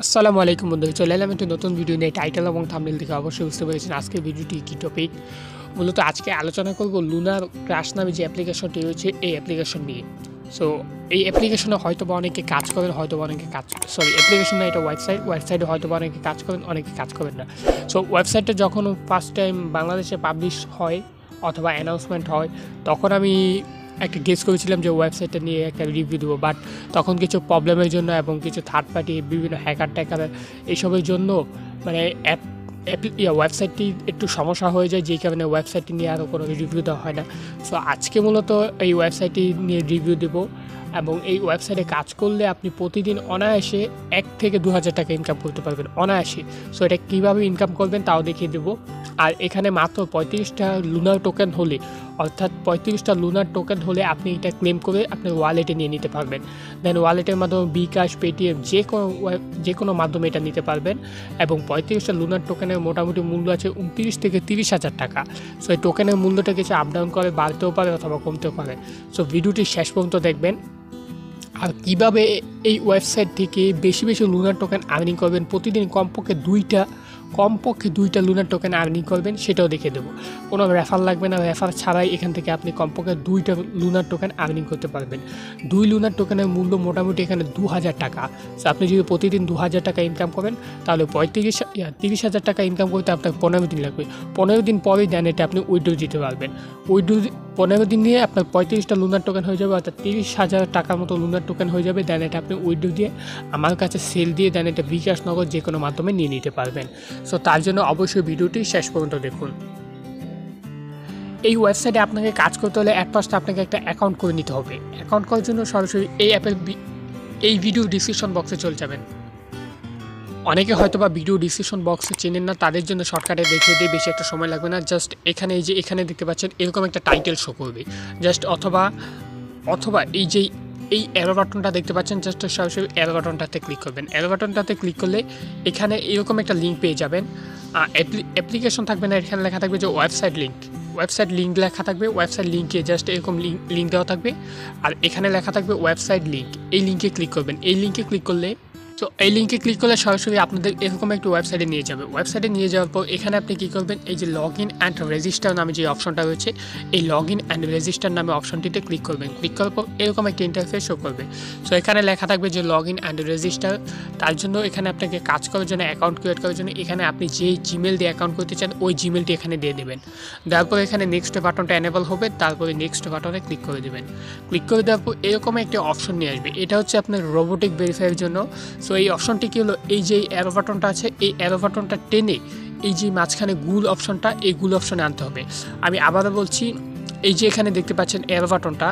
আসসালামু আলাইকুম বন্ধুরা, চলে এলাম একটি নতুন ভিডিও নিয়ে। টাইটেল এবং থাম্বনেল থেকে অবশ্যই বুঝতে পেরেছেন আজকের ভিডিওটি কী টপিক। মূলত আজকে আলোচনা করব লুনার ক্রাশ নামে যে অ্যাপ্লিকেশনটি রয়েছে এই অ্যাপ্লিকেশন নিয়ে। সো এই অ্যাপ্লিকেশনে হয়তো বা অনেকে কাজ করেন, হয়তো বা অনেকে অ্যাপ্লিকেশন না, এটা ওয়েবসাইটে হয়তো বা অনেকে কাজ করেন, অনেকে কাজ করেন না। সো ওয়েবসাইটটা যখন ফার্স্ট টাইম বাংলাদেশে পাবলিশ হয় অথবা অ্যানাউন্সমেন্ট হয়, তখন আমি একটা গেস করেছিলাম যে ওয়েবসাইটটা নিয়ে একটা রিভিউ দেবো, বাট তখন কিছু প্রবলেমের জন্য এবং কিছু থার্ড পার্টি বিভিন্ন হ্যাকার এইসবের জন্য মানে ওয়েবসাইটটি একটু সমস্যা হয়ে যায়, যেই কারণে ওয়েবসাইটটি নিয়ে আরও কোনো রিভিউ দেওয়া হয় না। সো আজকে মূলত এই ওয়েবসাইটটি নিয়ে রিভিউ দেবো এবং এই ওয়েবসাইটে কাজ করলে আপনি প্রতিদিন অনায়াসে 1 থেকে 2 হাজার টাকা ইনকাম করতে পারবেন, অনায়াসে। সো এটা কীভাবে ইনকাম করবেন তাও দেখিয়ে দেবো। আর এখানে মাত্র 35টা লুনার টোকেন হলে, অর্থাৎ 35টা লুনার টোকেন হলে আপনি এটা ক্লেম করে আপনার ওয়ালেটে নিয়ে নিতে পারবেন। দেন ওয়ালেটের মাধ্যমে বিকাশ, পেটিএম যে কোনো মাধ্যমে এটা নিতে পারবেন। এবং 35টা লুনার টোকেনের মোটামুটি মূল্য আছে 29 থেকে 30 হাজার টাকা। সো এই টোকেনের মূল্যটা কিছু আপ ডাউন করে, বাড়তেও পারে অথবা কমতেও পারে। সো ভিডিওটি শেষ পর্যন্ত দেখবেন। আর কীভাবে এই ওয়েবসাইট থেকে বেশি বেশি লুনার টোকেন আর্নিং করবেন, প্রতিদিন কমপক্ষে দুইটা লুনার টোকেন আর্নিং করবেন, সেটাও দেখে দেবো। কোনো রেফার লাগবে না, রেফার ছাড়াই এখান থেকে আপনি কমপক্ষে 2টা লুনার টোকেন আর্নিং করতে পারবেন। 2 লুনার টোকেনের মূল্য মোটামুটি এখানে 2000 টাকা। সো আপনি যদি প্রতিদিন 2000 টাকা ইনকাম করেন, তাহলে 30 হাজার টাকা ইনকাম করতে আপনার 15 দিন লাগবে। 15 দিন পরেই দেন এটা আপনি উইথড্র দিতে পারবেন। উইথড্র 15 দিন নিয়ে আপনার 35টা লুনার টোকেন হয়ে যাবে, অর্থাৎ 30 হাজার টাকার মতো লুনার টোকেন হয়ে যাবে। দেন এটা আপনি উইথড্র দিয়ে আমার কাছে সেল দিয়ে দেন এটা বিকাশ নগদ যে কোনো মাধ্যমে নিয়ে নিতে পারবেন। সো তার জন্য অবশ্যই ভিডিওটি শেষ পর্যন্ত দেখুন। এই ওয়েবসাইটে আপনাকে কাজ করতে হলে অ্যাট ফার্স্ট আপনাকে একটা অ্যাকাউন্ট করে নিতে হবে। অ্যাকাউন্ট করার জন্য সরাসরি এই ভিডিও ডিসক্রিপশন বক্সে চলে যাবেন। অনেকে হয়তো বা ভিডিও ডিসক্রিপশন বক্সে চেনেন না, তাদের জন্য শর্টকাটে দেখিয়ে দিয়ে বেশি একটা সময় লাগবে না। জাস্ট এখানে দেখতে পাচ্ছেন এরকম একটা টাইটেল শো করবে। জাস্ট অথবা এই অ্যারো বাটনটা দেখতে পাচ্ছেন, জাস্ট সরাসরি অ্যারো বাটনটাতে ক্লিক করবেন। অ্যারো বাটনটাতে ক্লিক করলে এখানে এরকম একটা লিঙ্ক পেয়ে যাবেন। অ্যাপ্লিকেশন থাকবে না, এখানে লেখা থাকবে যে ওয়েবসাইট লিঙ্ক লেখা থাকবে। ওয়েবসাইট লিঙ্কে জাস্ট এরকম লিঙ্ক দেওয়া থাকবে, আর এখানে লেখা থাকবে ওয়েবসাইট লিঙ্ক। এই লিঙ্কে ক্লিক করবেন। এই লিঙ্কে ক্লিক করলে সরাসরি আপনাদের এরকম একটি ওয়েবসাইটে নিয়ে যাবে। ওয়েবসাইটে নিয়ে যাওয়ার পর এখানে আপনি কী করবেন, এই যে লগ ইন অ্যান্ড রেজিস্টার নামে যে অপশনটা রয়েছে, এই লগ ইন অ্যান্ড রেজিস্টার নামে অপশনটিতে ক্লিক করবেন। ক্লিক করার পর এরকম একটা ইন্টারফেস শো করবে। সো এখানে লেখা থাকবে যে লগ ইন অ্যান্ড রেজিস্টার। তার জন্য এখানে আপনাকে কাজ করার জন্য, অ্যাকাউন্ট ক্রিয়েট করার জন্য এখানে আপনি যেই জিমেল দিয়ে অ্যাকাউন্ট করতে চান ওই জিমেলটি এখানে দিয়ে দেবেন। তারপর এখানে নেক্সট বাটনটা এনেবল হবে, তারপরে নেক্সট বাটনে ক্লিক করে দেবেন। ক্লিক করে দেওয়ার পর এরকম একটি অপশন নিয়ে আসবে, এটা হচ্ছে আপনার রোবোটিক ভেরিফাইয়ের জন্য। সো এই অপশনটি কি হলো, এই যে অ্যারো বাটনটা আছে, এই অ্যারো বাটনটা টেনে এই যে মাঝখানে গুল অপশনটা, এই গুল অপশনে আনতে হবে। আমি আবারও বলছি, এই যে এখানে দেখতে পাচ্ছেন অ্যারো বাটনটা,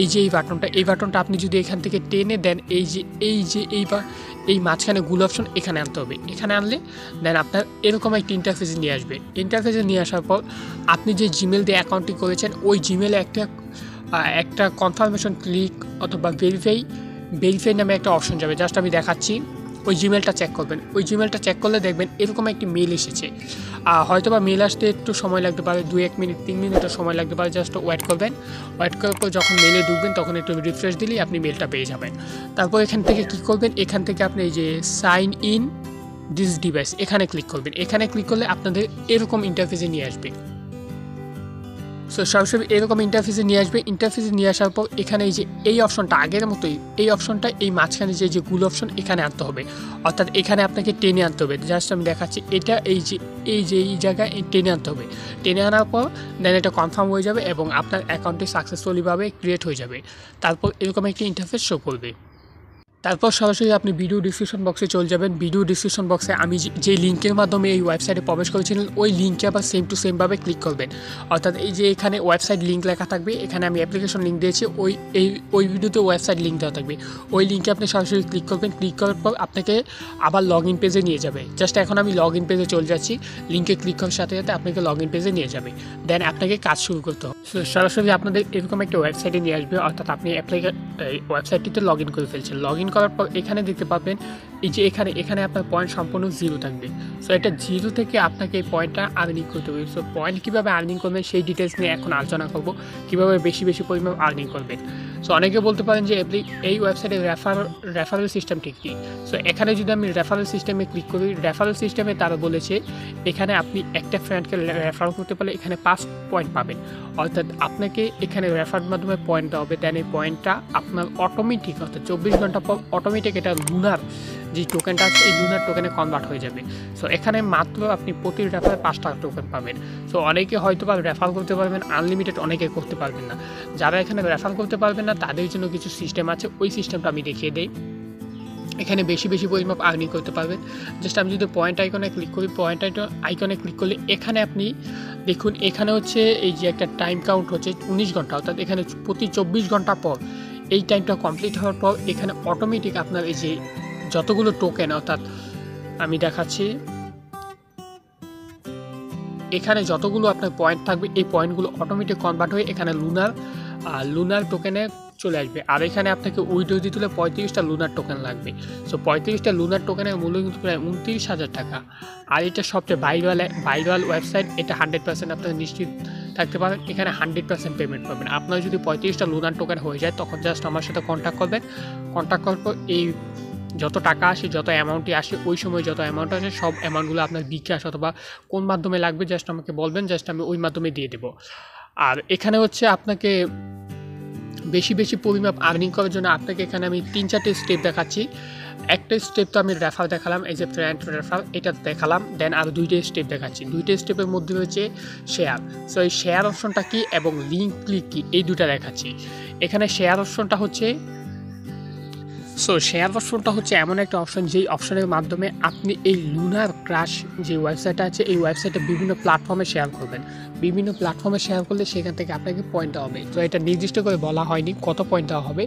এই বাটনটা আপনি যদি এখান থেকে টেনে দেন, এই মাঝখানে গুল অপশন এখানে আনতে হবে। এখানে আনলে দেন আপনার এরকম একটা ইন্টারফেসে নিয়ে আসবে। ইন্টারফেসে নিয়ে আসার পর আপনি যে জিমেল দিয়ে অ্যাকাউন্টটি করেছেন ওই জিমেলে একটা কনফার্মেশন ক্লিক অথবা ভেরিফাই নামে একটা অপশন যাবে। জাস্ট আমি দেখাচ্ছি, ওই জিমেলটা চেক করবেন। ওই জিমেলটা চেক করলে দেখবেন এরকম একটি মেল এসেছে। হয়তো বা মেল আসতে একটু সময় লাগতে পারে, 2-1 মিনিট 3 মিনিটের সময় লাগতে পারে। জাস্ট ওয়েট করবেন। ওয়েট করার পর যখন মেলে ঢুকবেন তখন একটু রিফ্রেশ দিলেই আপনি মেলটা পেয়ে যাবেন। তারপর এখান থেকে কী করবেন, এখান থেকে আপনি এই যে সাইন ইন দিস ডিভাইস এখানে ক্লিক করবেন। এখানে ক্লিক করলে আপনাদের এরকম ইন্টারফেসে নিয়ে আসবে। সো সরাসরি এরকম ইন্টারফেসে নিয়ে আসবে। ইন্টারফেসে নিয়ে আসার পর এখানে এই অপশনটা আগের মতোই, এই অপশনটা এই মাঝখানে যে গুল অপশন এখানে আনতে হবে, অর্থাৎ এখানে আপনাকে টেনে আনতে হবে। জাস্ট আমি দেখাচ্ছি, এটা এই জায়গায় টেনে আনতে হবে। টেনে আনার পর দেন এটা কনফার্ম হয়ে যাবে এবং আপনার অ্যাকাউন্টটি সাকসেসফুলিভাবে ক্রিয়েট হয়ে যাবে। তারপর এরকম একটি ইন্টারফেস শো করবে। তারপর সরাসরি আপনি ভিডিও ডিসক্রিপশন বক্সে চলে যাবেন। ভিডিও ডিসক্রিপশন বক্সে আমি যে লিঙ্কের মাধ্যমে এই ওয়েবসাইটে প্রবেশ করেছিলেন ওই লিঙ্কে আবার সেম টু সেমভাবে ক্লিক করবেন। অর্থাৎ এই যে এখানে ওয়েবসাইট লিঙ্ক লেখা থাকবে, এখানে আমি অ্যাপ্লিকেশন লিঙ্ক দিয়েছি, ওই ভিডিওতে ওয়েবসাইট লিঙ্ক দেওয়া থাকবে। ওই লিঙ্কে আপনি সরাসরি ক্লিক করবেন। ক্লিক করার পর আপনাকে আবার লগ ইন পেজে নিয়ে যাবে। জাস্ট এখন আমি লগ ইন পেজে চলে যাচ্ছি। লিঙ্কে ক্লিক করার সাথে সাথে আপনাকে লগ ইন পেজে নিয়ে যাবে। দেন আপনাকে কাজ শুরু করতে হবে। সরাসরি আপনাদের এরকম একটা ওয়েবসাইটে নিয়ে আসবে, অর্থাৎ আপনি ওয়েবসাইটটিতে লগ ইন করে ফেলছেন। লগ ইন করার পর এখানে দেখতে পাবেন এই যে এখানে আপনার পয়েন্ট সম্পূর্ণ 0 থাকবে। সো এটা 0 থেকে আপনাকে এই পয়েন্টটা আর্নিং করতে হবে। সো পয়েন্ট কীভাবে আর্নিং করবেন সেই ডিটেলস নিয়ে এখন আলোচনা করব, কীভাবে বেশি পরিমাণ আর্নিং করবেন। সো অনেকে বলতে পারেন যে এই ওয়েবসাইটে রেফারেল সিস্টেম ঠিক কী। সো এখানে যদি আমি রেফারেল সিস্টেমে ক্লিক করি, রেফারেল সিস্টেমে তারা বলেছে এখানে আপনি একটা ফ্রেন্ডকে রেফার করতে পারলে এখানে 5 পয়েন্ট পাবেন। অর্থাৎ আপনাকে এখানে রেফারের মাধ্যমে পয়েন্ট দেওয়া হবে, দেন এই পয়েন্টটা আপনার অটোমেটিক অর্থাৎ 24 ঘন্টা পর অটোমেটিক এটা লুনার যে টোকেনটা আছে এই লুনার টোকেনে কনভার্ট হয়ে যাবে। সো এখানে মাত্র আপনি প্রতি রেফারে 5 টাকা টোকেন পাবেন। সো অনেকে হয়তো বা রেফার করতে পারবেন আনলিমিটেড, অনেকে করতে পারবেন না। যারা এখানে রেফার করতে পারবেন না তাদের জন্য কিছু সিস্টেম আছে, ওই সিস্টেমটা আমি দেখিয়ে দিই। এখানে বেশি পরিমাপ আর্নিং করতে পারবেন। জাস্ট আমি যদি পয়েন্ট আইকনে ক্লিক করি, পয়েন্ট আইকনে ক্লিক করলে এখানে আপনি দেখুন এখানে হচ্ছে এই যে একটা টাইম কাউন্ট হচ্ছে 19 ঘন্টা, অর্থাৎ এখানে প্রতি 24 ঘন্টা পর এই টাইমটা কমপ্লিট হওয়ার পর এখানে অটোমেটিক আপনার এই যে যতগুলো টোকেন, অর্থাৎ আমি দেখাচ্ছি এখানে যতগুলো আপনার পয়েন্ট থাকবে এই পয়েন্টগুলো অটোমেটিক কনভার্ট হয়ে এখানে লুনার টোকেনে চলে আসবে। আর এখানে আপনাকে উইড্রো দিতে হলে 35টা লুনার টোকেন লাগবে। সো 35টা লুনার টোকেনের মূল্য কিন্তু প্রায় 29,000 টাকা। আর এটা সবচেয়ে ভাইরাল ওয়েবসাইট, এটা 100% আপনারা নিশ্চিত থাকতে পারেন এখানে 100% পেমেন্ট পাবেন। আপনার যদি 35টা লুনার টোকেন হয়ে যায় তখন জাস্ট আমার সাথে কন্ট্যাক্ট করবেন। কন্ট্যাক্ট করার পর এই যত টাকা আসে, যত অ্যামাউন্টই আসে, ওই সময় যত অ্যামাউন্ট আসে সব অ্যামাউন্টগুলো আপনার বিকাশ অথবা কোন মাধ্যমে লাগবে জাস্ট আমাকে বলবেন, জাস্ট আমি ওই মাধ্যমে দিয়ে দেবো। আর এখানে হচ্ছে আপনাকে বেশি পরিমাপ আর্নিং করার জন্য আপনাকে এখানে আমি 3-4টে স্টেপ দেখাচ্ছি। একটা স্টেপ তো আমি রেফার দেখালাম, এই যে ফ্রেন্ড রেফার এটা দেখালাম, দেন আর 2টে স্টেপ দেখাচ্ছি। 2টে স্টেপের মধ্যে রয়েছে শেয়ার। সো এই শেয়ার অপশনটা কি এবং লিঙ্ক ক্লিক কি, এই দুটা দেখাচ্ছি। এখানে শেয়ার অপশনটা হচ্ছে এমন একটা অপশন যেই অপশনের মাধ্যমে আপনি এই লুনার ক্রাশ যে ওয়েবসাইটটা আছে এই ওয়েবসাইটে বিভিন্ন প্ল্যাটফর্মে শেয়ার করবেন। বিভিন্ন প্ল্যাটফর্মে শেয়ার করলে সেখান থেকে আপনাকে পয়েন্ট দেওয়া হবে। তো এটা নির্দিষ্ট করে বলা হয়নি কত পয়েন্ট দেওয়া হবে।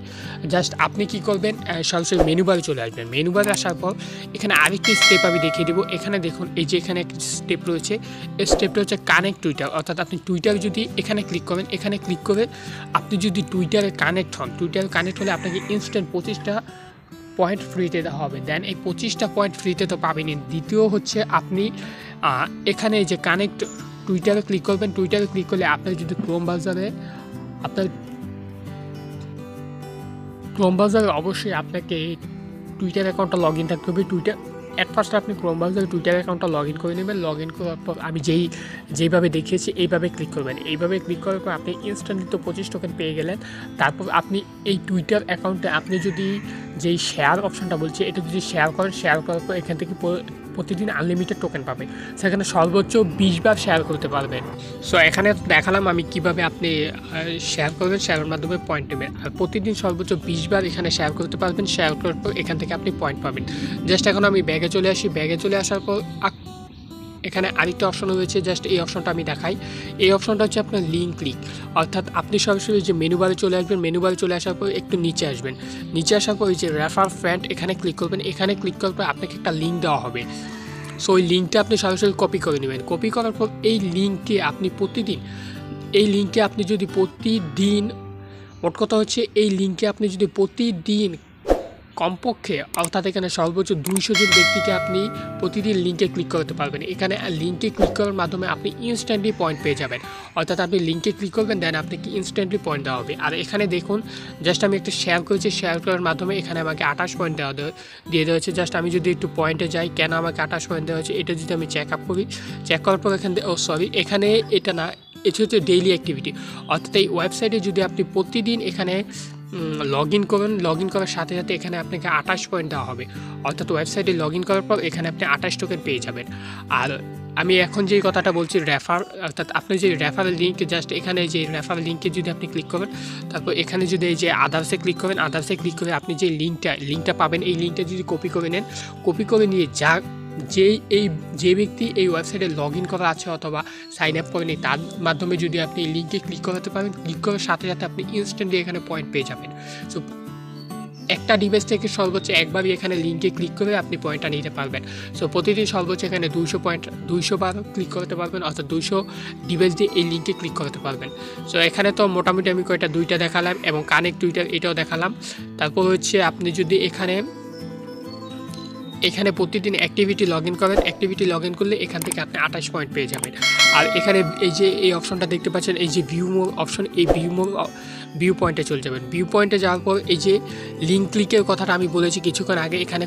জাস্ট আপনি কি করবেন, সরাসরি মেনু বারে চলে আসবেন। মেনু বারে আসার পর এখানে আরেকটি স্টেপ আমি দেখিয়ে দেবো। এখানে দেখুন এই যে এখানে একটি স্টেপ রয়েছে, এই স্টেপটা হচ্ছে কানেক্ট টুইটার। অর্থাৎ আপনি টুইটার যদি এখানে ক্লিক করেন, এখানে ক্লিক করে আপনি যদি টুইটারে কানেক্ট হন, টুইটারে কানেক্ট হলে আপনাকে ইনস্ট্যান্ট 25টা পয়েন্ট ফ্রিতে দেওয়া হবে। দেন এই 25টা পয়েন্ট ফ্রিতে তো পাবেনই, দ্বিতীয় হচ্ছে আপনি এখানে যে কানেক্ট টুইটারে ক্লিক করবেন। টুইটারে ক্লিক করলে আপনার যদি ক্রোম ব্রাউজারে অবশ্যই আপনাকে টুইটার অ্যাকাউন্টটা লগ ইন থাকতে হবে। অ্যাট ফার্স্ট আপনি ক্রোম ব্রাউজারে টুইটার অ্যাকাউন্টটা লগ ইন করে নেবেন। লগ ইন করার পর আমি যেইভাবে দেখিয়েছি এইভাবে ক্লিক করবেন। এইভাবে ক্লিক করার পর আপনি ইনস্ট্যান্টলি তো 25 টোকেন পেয়ে গেলেন। তারপর আপনি এই টুইটার অ্যাকাউন্টে আপনি যদি যেই শেয়ার অপশনটা বলছি এটা যদি শেয়ার করার পর এখান থেকে প্রতিদিন আনলিমিটেড টোকেন পাবেন। সেখানে সর্বোচ্চ 20 বার শেয়ার করতে পারবেন। সো এখানে দেখালাম আমি কিভাবে আপনি শেয়ার করবেন, শেয়ারের মাধ্যমে পয়েন্ট নেবেন। আর প্রতিদিন সর্বোচ্চ 20 বার এখানে শেয়ার করতে পারবেন। শেয়ার করার পর এখান থেকে আপনি পয়েন্ট পাবেন। জাস্ট এখন আমি ব্যাগে চলে আসি। ব্যাগে চলে আসার পর এখানে আরেকটা অপশন রয়েছে, জাস্ট এই অপশনটা আমি দেখাই। এই অপশনটা হচ্ছে আপনার লিঙ্ক ক্লিক। অর্থাৎ আপনি সরাসরি যে মেনু বারে চলে আসবেন, মেনু বারে চলে আসার পর একটু নিচে আসবেন। নিচে আসার পর এই যে রেফার ফ্রেন্ড এখানে ক্লিক করবেন। এখানে ক্লিক করার পর আপনাকে একটা লিঙ্ক দেওয়া হবে। সো ওই লিঙ্কটা আপনি সরাসরি কপি করে নেবেন। কপি করার পর এই লিঙ্ককে আপনি যদি প্রতিদিন মোট কথা হচ্ছে এই লিঙ্কে আপনি যদি প্রতিদিন কমপক্ষে, অর্থাৎ এখানে সর্বোচ্চ 200 জন ব্যক্তিকে আপনি প্রতিদিন লিঙ্কে ক্লিক করতে পারবেন। এখানে লিঙ্কে ক্লিক করার মাধ্যমে আপনি ইনস্ট্যান্টলি পয়েন্ট পেয়ে যাবেন। অর্থাৎ আপনি লিঙ্কে ক্লিক করবেন, দেন আপনাকে ইনস্ট্যান্টলি পয়েন্ট দেওয়া হবে। আর এখানে দেখুন জাস্ট আমি একটা শেয়ার করেছি, শেয়ার করার মাধ্যমে এখানে আমাকে 28 পয়েন্ট দিয়ে দেওয়া হয়েছে। জাস্ট আমি যদি একটু পয়েন্টে যাই, কেন আমাকে 28 পয়েন্ট দেওয়া হয়েছে এটা যদি আমি চেক আপ করি, চেক করার পর এখানে এটা না, এটা হচ্ছে ডেইলি অ্যাক্টিভিটি। অর্থাৎ এই ওয়েবসাইটে যদি আপনি প্রতিদিন এখানে লগ ইন করার সাথে সাথে এখানে আপনাকে 28 পয়েন্ট দেওয়া হবে। অর্থাৎ ওয়েবসাইটে লগ ইন করার পর এখানে আপনি 28 টোকেন পেয়ে যাবেন। আর আমি এখন যে কথাটা বলছি রেফার, অর্থাৎ আপনি যে রেফারেল লিঙ্ক, জাস্ট এখানে যে রেফারেল লিঙ্কে যদি আপনি ক্লিক করেন, তারপর এখানে যদি এই যে আদার্সে ক্লিক করেন, আদার্সে ক্লিক করে আপনি যে লিঙ্কটা পাবেন, এই লিঙ্কটা যদি কপি করে নেন, কপি করে নিয়ে যে ব্যক্তি এই ওয়েবসাইটে লগ ইন করা আছে অথবা সাইন আপ করেনি তার মাধ্যমে যদি আপনি এই লিঙ্কে ক্লিক করাতে পারেন, ক্লিক করার সাথে সাথে আপনি ইনস্ট্যান্টলি এখানে পয়েন্ট পেয়ে যাবেন। সো একটা ডিভাইস থেকে সর্বোচ্চ একবারই এখানে লিঙ্কে ক্লিক করে আপনি পয়েন্টটা নিতে পারবেন। সো প্রতিদিন সর্বোচ্চ এখানে 200 বার ক্লিক করতে পারবেন, অর্থাৎ 200 ডিভাইস দিয়ে এই লিঙ্কে ক্লিক করতে পারবেন। সো এখানে তো মোটামুটি আমি কয়টা 2টা দেখালাম এবং কানেক্ট টুইটার এটাও দেখালাম। তারপর হচ্ছে আপনি যদি এখানে প্রতিদিন অ্যাক্টিভিটি লগ ইন করেন, অ্যাক্টিভিটি লগ ইন করলে এখান থেকে আপনি 28 পয়েন্ট পেয়ে যাবেন। আর এখানে এই যে এই অপশনটা দেখতে পাচ্ছেন, এই যে ভিউ মোর অপশন, এই ভিউ পয়েন্টে চলে যাবেন। ভিউ পয়েন্টে যাওয়ার পর এই যে লিঙ্ক ক্লিকের কথাটা আমি বলেছি কিছুক্ষণ আগে, এখানে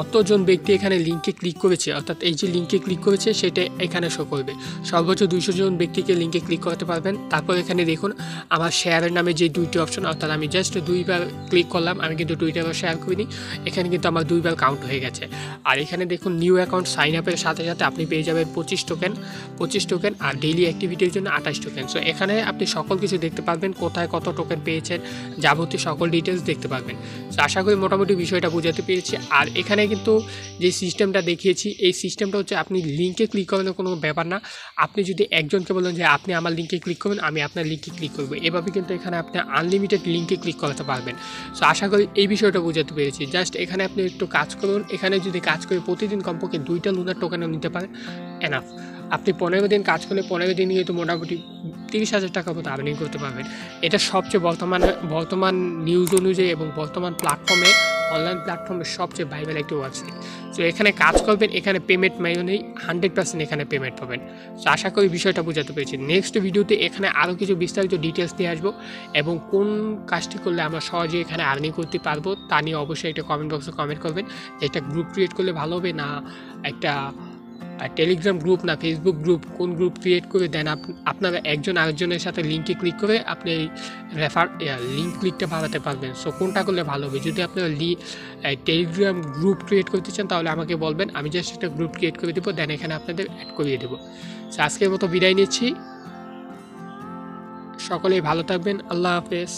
কতজন ব্যক্তি এখানে লিঙ্কে ক্লিক করেছে, অর্থাৎ এই যে লিঙ্কে ক্লিক করেছে সেটা এখানে শো করবে। সর্বোচ্চ 200 জন ব্যক্তিকে লিঙ্কে ক্লিক করতে পারবেন। তারপর এখানে দেখুন আমার শেয়ারের নামে যে 2টি অপশন, অর্থাৎ আমি জাস্ট 2বার ক্লিক করলাম, আমি কিন্তু টুইটারও শেয়ার করিনি, এখানে কিন্তু আমার 2বার কাউন্ট হয়ে গেছে। আর এখানে দেখুন নিউ অ্যাকাউন্ট সাইন আপের সাথে সাথে আপনি পেয়ে যাবেন 25 টোকেন আর ডেইলি অ্যাক্টিভিটির জন্য 28 টোকেন। সো এখানে আপনি সকল কিছু দেখতে পারবেন, কোথায় কত টোকেন পেয়েছেন, যাবতীয় সকল ডিটেলস দেখতে পারবেন। সো আশা করি মোটামুটি বিষয়টা বোঝাতে পেরেছি। আর এখানে কিন্তু যে সিস্টেমটা দেখিয়েছি, এই সিস্টেমটা হচ্ছে আপনি লিঙ্কে ক্লিক করানোর কোনো ব্যাপার না। আপনি যদি একজনকে বলেন যে আপনি আমার লিঙ্কে ক্লিক করবেন, আমি আপনার লিঙ্কে ক্লিক করবো, এভাবে কিন্তু এখানে আপনি আনলিমিটেড লিঙ্কে ক্লিক করাতে পারবেন। সো আশা করি এই বিষয়টা বোঝাতে পেরেছি। জাস্ট এখানে আপনি একটু কাজ করুন, এখানে যদি কাজ করে প্রতিদিন কমপক্ষে 2টা লুনার টোকেনও নিতে পারেন, এনাফ। আপনি 15 দিন কাজ করলে 15 দিন কিন্তু মোটামুটি 30,000 টাকার মতো আর্নিং করতে পারবেন। এটা সবচেয়ে বর্তমান নিউজ অনুযায়ী এবং বর্তমান প্ল্যাটফর্মে, অনলাইন প্ল্যাটফর্মে সবচেয়ে ভাইরাল একটি ওয়েবসাইট। সো এখানে কাজ করবেন, এখানে পেমেন্ট নেই, 100% এখানে পেমেন্ট পাবেন। সো আশা করি বিষয়টা বোঝাতে পেরেছি। নেক্সট ভিডিওতে এখানে আরও কিছু বিস্তারিত ডিটেলস নিয়ে আসবো এবং কোন কাজটি করলে আমরা সহজে এখানে আর্নিং করতে পারবো তা নিয়ে অবশ্যই একটা কমেন্ট বক্সে কমেন্ট করবেন। একটা গ্রুপ ক্রিয়েট করলে ভালো হবে, না একটা টেলিগ্রাম গ্রুপ, না ফেসবুক গ্রুপ, কোন গ্রুপ ক্রিয়েট করে দেন আপনারা একজন আরেকজনের সাথে লিঙ্কে ক্লিক করে আপনি লিঙ্ক ক্লিকটা বাড়াতে পারবেন। সো কোনটা করলে ভালো হবে? যদি আপনারা টেলিগ্রাম গ্রুপ ক্রিয়েট করতে চান তাহলে আমাকে বলবেন, আমি জাস্ট একটা গ্রুপ ক্রিয়েট করে দেবো, দেন এখানে আপনাদের অ্যাড করিয়ে দেবো। সো আজকের মতো বিদায় নিচ্ছি, সকলেই ভালো থাকবেন, আল্লাহ হাফেজ।